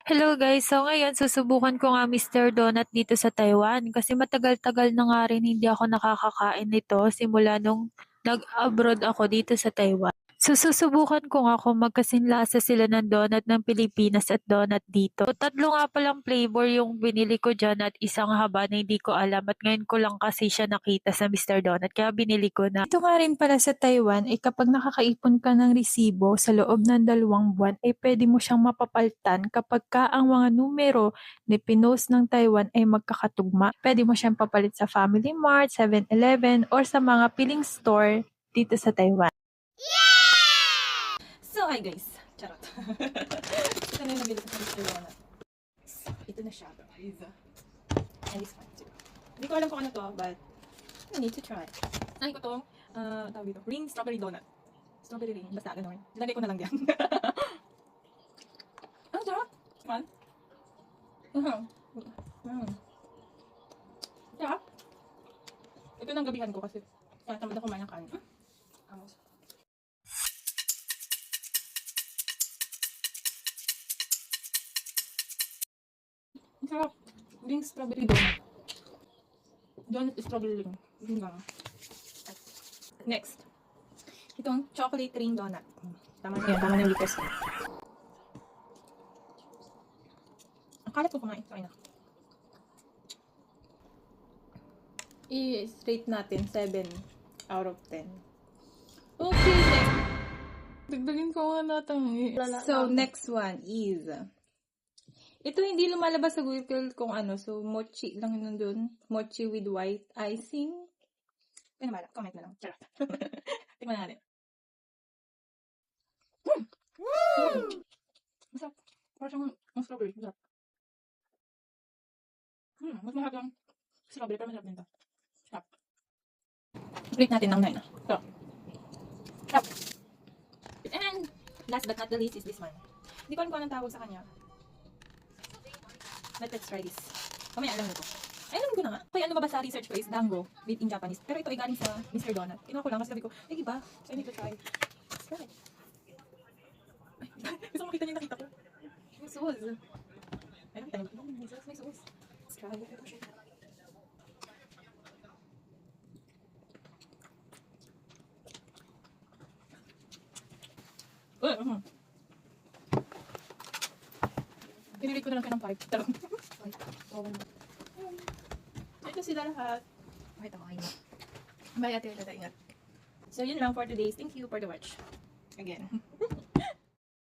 Hello guys, so ngayon susubukan ko nga Mr. Donut dito sa Taiwan kasi matagal-tagal na nga rin hindi ako nakakakain nito simula nung nag-abroad ako dito sa Taiwan. So susubukan ko nga kung magkasinlasa sila ng donut ng Pilipinas at donut dito. So, tatlo nga palang flavor yung binili ko dyan at isang haba na hindi ko alam at ngayon ko lang kasi siya nakita sa Mr. Donut kaya binili ko na. Ito nga rin pala sa Taiwan ay kapag nakakaipon ka ng resibo sa loob ng 2 buwan ay pwede mo siyang mapapaltan kapag ka ang mga numero ni pinost ng Taiwan ay magkakatugma. Pwede mo siyang papalit sa Family Mart, 7-Eleven or sa mga piling store dito sa Taiwan. So, hi guys. Charot. Ito na yung nabili ko sa Mr. Donut. Ito na siya, guys. And this one too. Hindi ko alam kung ano to, but I need to try. Ay ko tong, tawag dito, ring strawberry donut. Strawberry ring, basta gano'n. Lagay ko na lang yan. Ang sarap. Man. Sarap. Ito nang gabihan ko kasi tamad ako kumain ng kanin. Amos. Ang sarap. Ring strawberry donut. Donut strawberry ring. Yun lang. Next. Itong chocolate ring donut. Tama na yan. Tama na yung request ko. Ang kalat ko kumain. Sorry na. I-rate natin 7 out of 10. Okay, next. Dagdagin ko nga natin. So, next one is ito hindi lumalabas sa Google kung ano. So, mochi lang yun dun. Mochi with white icing. Ano ba? Comment na lang. Charot. Tingnan natin. Masarap. Parang siyang strawberry. Masarap. Mas mahal lang strawberry pero masarap din ito. Sarap. Rate natin ng 9. So, sarap. And last but not the least is this one. Hindi ko alam kung anong tawag sa kanya. Let's try this. Mamaya alam nyo ko. Ay, alam ko na nga. Kaya lumabas sa research ko is dango made in Japanese. Pero ito ay galing sa Mr. Donut. Kinuha ko lang kasi sabi ko, ay iba. So I need to try. Let's try. Ay, gusto mo makita niyo yung nakita ko. May sauce. Ay, nakita niyo. May sauce, may sauce. Let's try. Pinili ko na lang kayo ng 5. Tarong. Ito sila lahat. Pakita ko kayo. Bye, ate. Ingat. So, yun lang for today's. Thank you for the watch. Again.